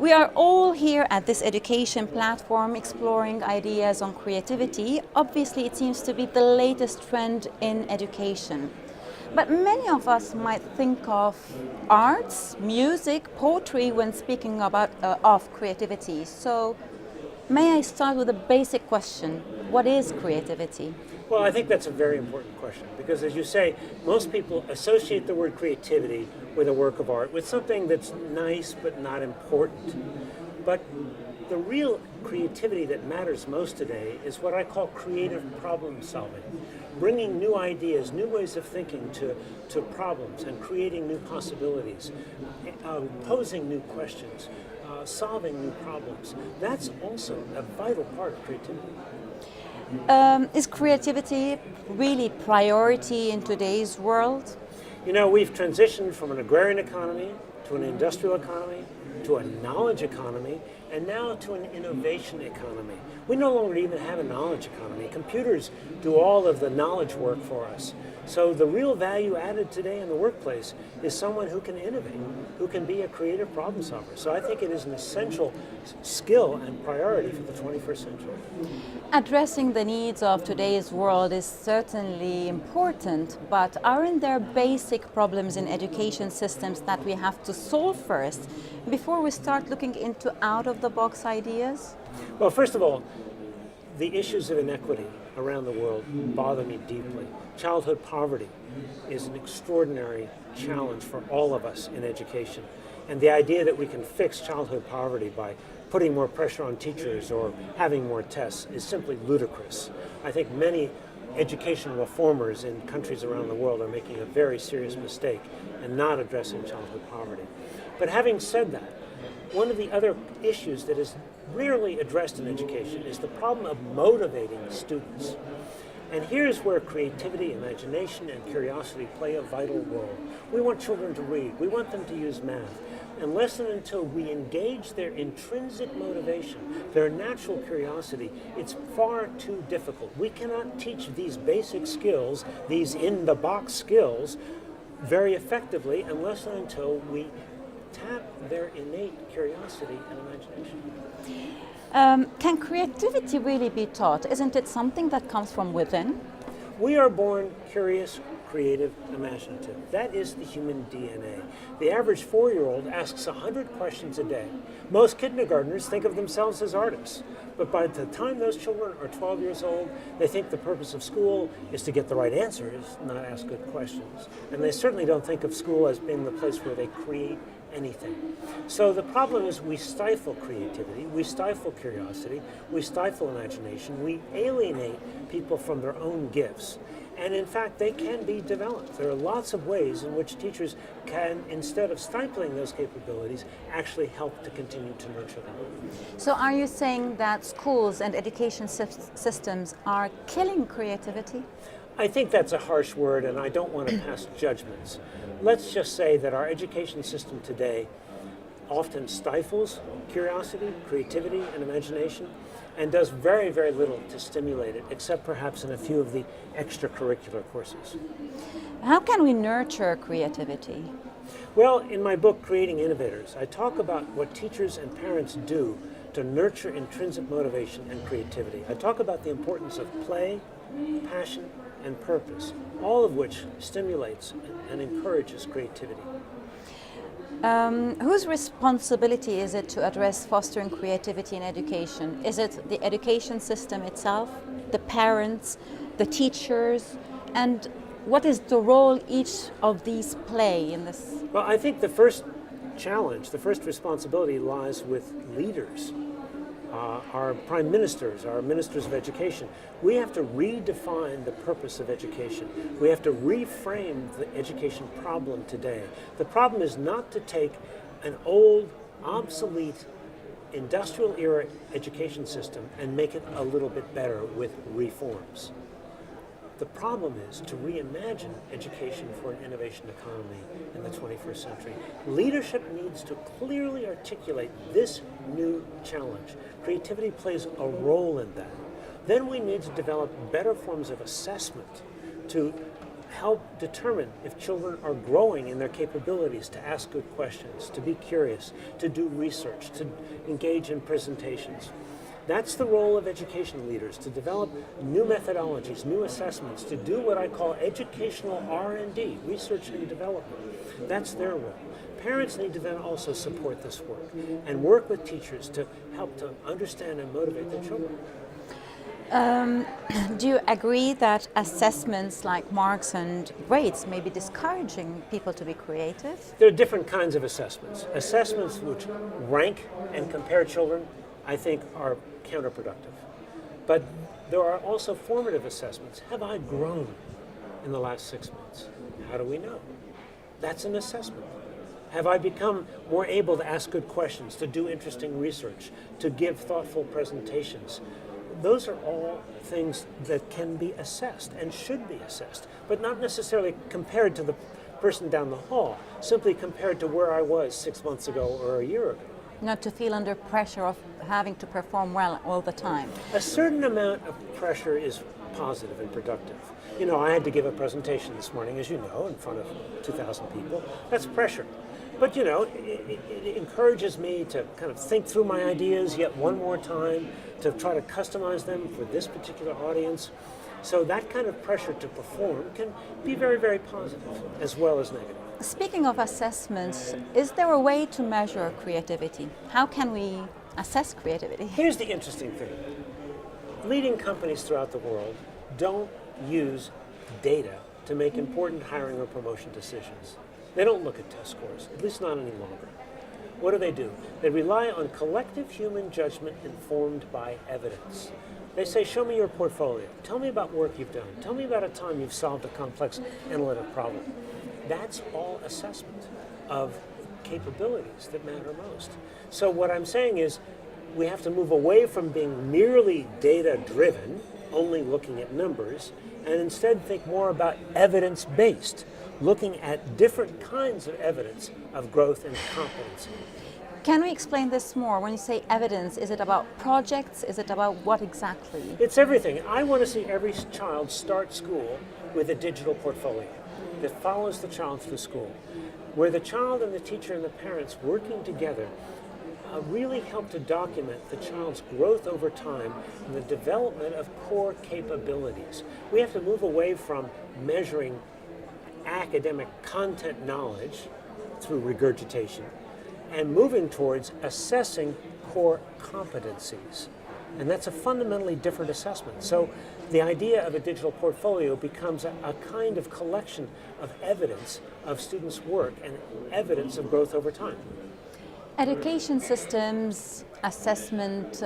We are all here at this education platform exploring ideas on creativity. Obviously, it seems to be the latest trend in education. But many of us might think of arts, music, poetry when speaking about of creativity. So, may I start with a basic question? What is creativity? Well, I think that's a very important question because, as you say, most people associate the word creativity with a work of art, with something that's nice but not important. But the real creativity that matters most today is what I call creative problem solving, bringing new ideas, new ways of thinking to problems and creating new possibilities, posing new questions, solving new problems. That's also a vital part of creativity. Is creativity really priority in today's world? You know, we've transitioned from an agrarian economy to an industrial economy to a knowledge economy and now to an innovation economy. We no longer even have a knowledge economy. Computers do all of the knowledge work for us. So the real value added today in the workplace is someone who can innovate, who can be a creative problem solver. So I think it is an essential skill and priority for the 21st century. Addressing the needs of today's world is certainly important, but aren't there basic problems in education systems that we have to solve first before we start looking into out-of-the-box ideas? Well, first of all, the issues of inequity around the world bother me deeply. Childhood poverty is an extraordinary challenge for all of us in education. And the idea that we can fix childhood poverty by putting more pressure on teachers or having more tests is simply ludicrous. I think many education reformers in countries around the world are making a very serious mistake and not addressing childhood poverty. But having said that, one of the other issues that is rarely addressed in education is the problem of motivating students. And here's where creativity, imagination, and curiosity play a vital role. We want children to read. We want them to use math. Unless and until we engage their intrinsic motivation, their natural curiosity, it's far too difficult. We cannot teach these basic skills, these in-the-box skills, very effectively unless and until we tap their innate curiosity and imagination. Can creativity really be taught? Isn't it something that comes from within? We are born curious, creative, imaginative. That is the human DNA. The average 4-year-old asks 100 questions a day. Most kindergartners think of themselves as artists. But by the time those children are 12 years old, they think the purpose of school is to get the right answers, not ask good questions. And they certainly don't think of school as being the place where they create anything. So the problem is we stifle creativity, we stifle curiosity, we stifle imagination, we alienate people from their own gifts. And in fact, they can be developed. There are lots of ways in which teachers can, instead of stifling those capabilities, actually help to continue to nurture them. So are you saying that schools and education systems are killing creativity? I think that's a harsh word, and I don't want to pass judgments. Let's just say that our education system today often stifles curiosity, creativity, and imagination, and does very, very little to stimulate it, except perhaps in a few of the extracurricular courses. How can we nurture creativity? Well, in my book, Creating Innovators, I talk about what teachers and parents do to nurture intrinsic motivation and creativity. I talk about the importance of play, passion, and purpose, all of which stimulates and encourages creativity. Whose responsibility is it to address fostering creativity in education? Is it the education system itself, the parents, the teachers, and what is the role each of these play in this? Well, I think the first challenge, the first responsibility lies with leaders. Our prime ministers, our ministers of education. We have to redefine the purpose of education. We have to reframe the education problem today. The problem is not to take an old, obsolete, industrial era education system and make it a little bit better with reforms. The problem is to reimagine education for an innovation economy in the 21st century. Leadership needs to clearly articulate this new challenge. Creativity plays a role in that. Then we need to develop better forms of assessment to help determine if children are growing in their capabilities to ask good questions, to be curious, to do research, to engage in presentations. That's the role of education leaders, to develop new methodologies, new assessments, to do what I call educational R&D, research and development. That's their role. Parents need to then also support this work and work with teachers to help to understand and motivate their children. Do you agree that assessments like marks and grades may be discouraging people to be creative? There are different kinds of assessments. Assessments which rank and compare children, I think, are counterproductive. But there are also formative assessments. Have I grown in the last 6 months? How do we know? That's an assessment. Have I become more able to ask good questions, to do interesting research, to give thoughtful presentations? Those are all things that can be assessed and should be assessed, but not necessarily compared to the person down the hall, simply compared to where I was 6 months ago or a year ago. Not to feel under pressure of having to perform well all the time. A certain amount of pressure is positive and productive. You know, I had to give a presentation this morning, as you know, in front of 2,000 people. That's pressure. But you know, it encourages me to kind of think through my ideas yet one more time, to try to customize them for this particular audience. So that kind of pressure to perform can be very, very positive as well as negative. Speaking of assessments, is there a way to measure creativity? How can we assess creativity? Here's the interesting thing. Leading companies throughout the world don't use data to make important hiring or promotion decisions. They don't look at test scores, at least not any longer. What do? They rely on collective human judgment informed by evidence. They say, show me your portfolio. Tell me about work you've done. Tell me about a time you've solved a complex analytic problem. That's all assessment of capabilities that matter most. So what I'm saying is we have to move away from being merely data-driven, only looking at numbers, and instead think more about evidence-based, looking at different kinds of evidence of growth and competency. Can we explain this more? When you say evidence, is it about projects? Is it about what exactly? It's everything. I want to see every child start school with a digital portfolio that follows the child through school, where the child and the teacher and the parents working together really help to document the child's growth over time and the development of core capabilities. We have to move away from measuring academic content knowledge through regurgitation and moving towards assessing core competencies. And that's a fundamentally different assessment. So the idea of a digital portfolio becomes a kind of collection of evidence of students' work and evidence of growth over time. Education systems, assessment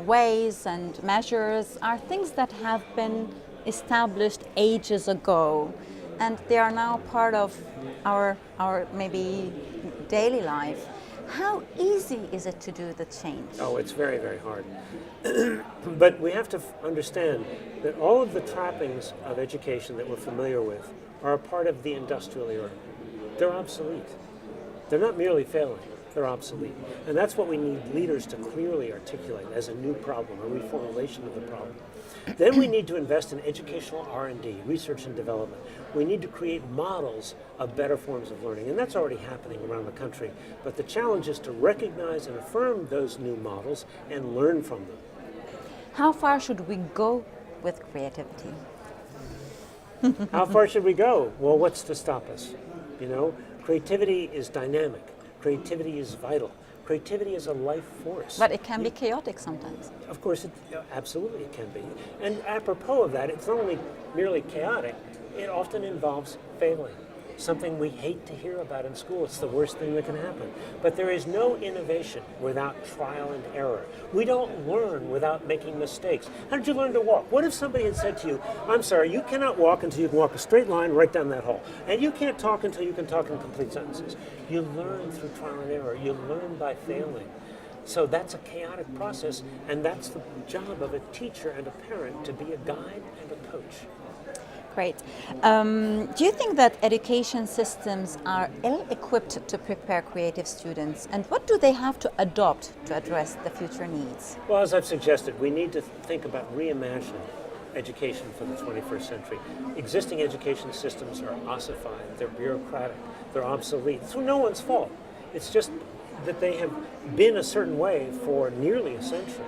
ways and measures are things that have been established ages ago, and they are now part of our maybe daily life. How easy is it to do the change? Oh, it's very, very hard. But we have to understand that all of the trappings of education that we're familiar with are a part of the industrial era. They're obsolete. They're not merely failing, they're obsolete. And that's what we need leaders to clearly articulate as a new problem, a reformulation of the problem. Then we need to invest in educational R&D, research and development. We need to create models of better forms of learning, and that's already happening around the country. But the challenge is to recognize and affirm those new models and learn from them. How far should we go with creativity? How far should we go? Well, what's to stop us? You know, creativity is dynamic. Creativity is vital. Creativity is a life force. But it can be chaotic sometimes. Of course, absolutely it can be. And apropos of that, it's not only merely chaotic, it often involves failing. Something we hate to hear about in school. It's the worst thing that can happen. But there is no innovation without trial and error. We don't learn without making mistakes. How did you learn to walk? What if somebody had said to you, I'm sorry, you cannot walk until you can walk a straight line right down that hall. And you can't talk until you can talk in complete sentences. You learn through trial and error. You learn by failing. So that's a chaotic process, and that's the job of a teacher and a parent, to be a guide and a coach. Great. Do you think that education systems are ill-equipped to prepare creative students? And what do they have to adopt to address the future needs? Well, as I've suggested, we need to think about reimagining education for the 21st century. Existing education systems are ossified, they're bureaucratic, they're obsolete. It's no one's fault. It's just that they have been a certain way for nearly a century.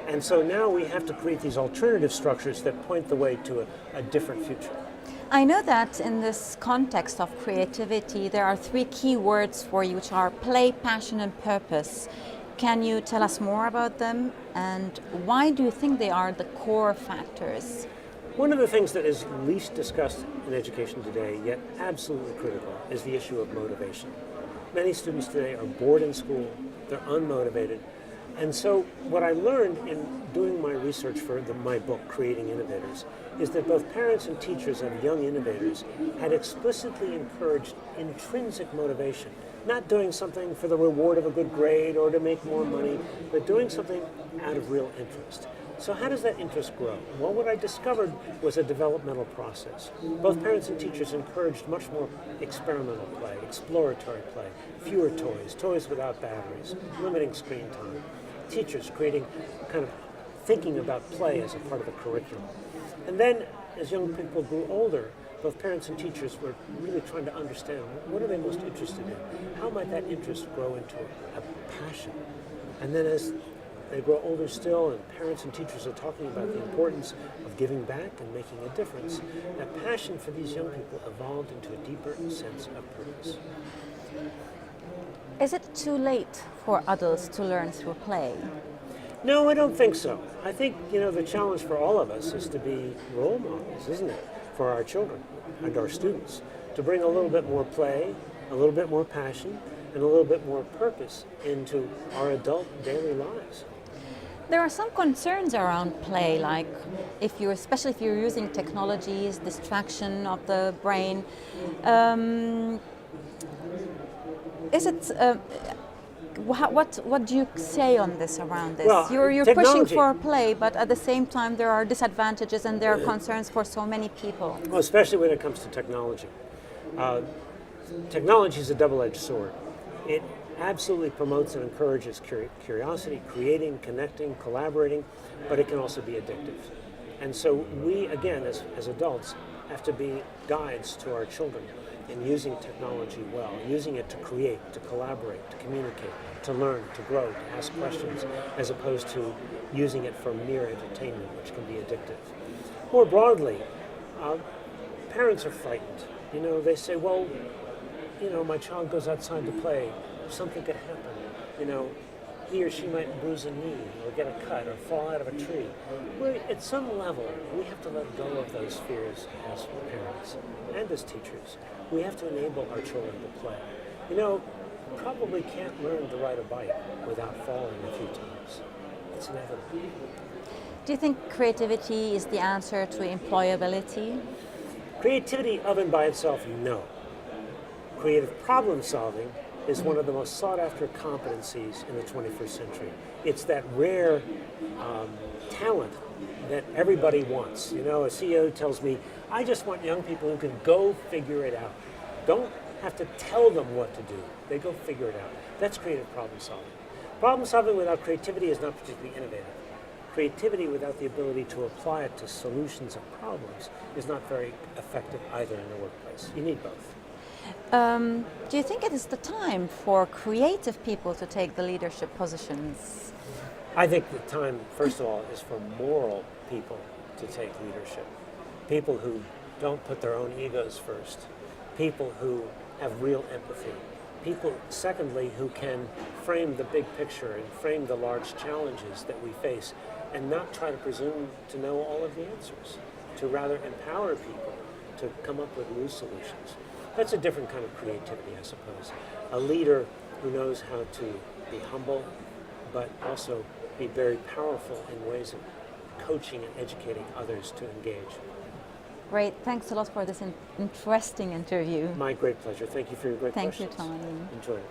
And so now we have to create these alternative structures that point the way to a different future. I know that in this context of creativity, there are three key words for you, which are play, passion, and purpose. Can you tell us more about them, and why do you think they are the core factors? One of the things that is least discussed in education today, yet absolutely critical, is the issue of motivation. Many students today are bored in school, they're unmotivated, and so what I learned in doing my research for my book, Creating Innovators, is that both parents and teachers of young innovators had explicitly encouraged intrinsic motivation, not doing something for the reward of a good grade or to make more money, but doing something out of real interest. So how does that interest grow? Well, what I discovered was a developmental process. Both parents and teachers encouraged much more experimental play, exploratory play, fewer toys, toys without batteries, limiting screen time. Teachers creating kind of thinking about play as a part of the curriculum. And then, as young people grew older, both parents and teachers were really trying to understand what are they most interested in? How might that interest grow into a passion? And then as they grow older still and parents and teachers are talking about the importance of giving back and making a difference, that passion for these young people evolved into a deeper sense of purpose. Is it too late for adults to learn through play? No, I don't think so. I think, the challenge for all of us is to be role models, isn't it? For our children and our students, to bring a little bit more play, a little bit more passion, and a little bit more purpose into our adult daily lives. There are some concerns around play, like especially if you're using technologies, distraction of the brain. What do you say on this, around this? Well, you're pushing for play, but at the same time there are disadvantages and there are concerns for so many people. Well, especially when it comes to technology. Technology is a double-edged sword. It absolutely promotes and encourages curiosity, creating, connecting, collaborating, but it can also be addictive. And so we, again, as adults, have to be guides to our children in using technology well, using it to create, to collaborate, to communicate, to learn, to grow, to ask questions, as opposed to using it for mere entertainment, which can be addictive. More broadly, parents are frightened. They say, well, my child goes outside to play, something could happen. He or she might bruise a knee or get a cut or fall out of a tree. Well, at some level, we have to let go of those fears as parents and as teachers. We have to enable our children to play. Probably can't learn to ride a bike without falling a few times. It's inevitable. Do you think creativity is the answer to employability? Creativity of and by itself, no. Creative problem solving is one of the most sought after competencies in the 21st century. It's that rare talent that everybody wants. A CEO tells me, I just want young people who can go figure it out. Don't have to tell them what to do. They go figure it out. That's creative problem solving. Problem solving without creativity is not particularly innovative. Creativity without the ability to apply it to solutions of problems is not very effective either in the workplace. You need both. Do you think it is the time for creative people to take the leadership positions? I think the time, first of all, is for moral people to take leadership. People who don't put their own egos first. People who have real empathy. People, secondly, who can frame the big picture and frame the large challenges that we face and not try to presume to know all of the answers, to rather empower people to come up with new solutions. That's a different kind of creativity, I suppose. A leader who knows how to be humble, but also be very powerful in ways of coaching and educating others to engage. Great. Thanks a lot for this interesting interview. My great pleasure. Thank you for your great questions. Thank you, Tony. Enjoy it.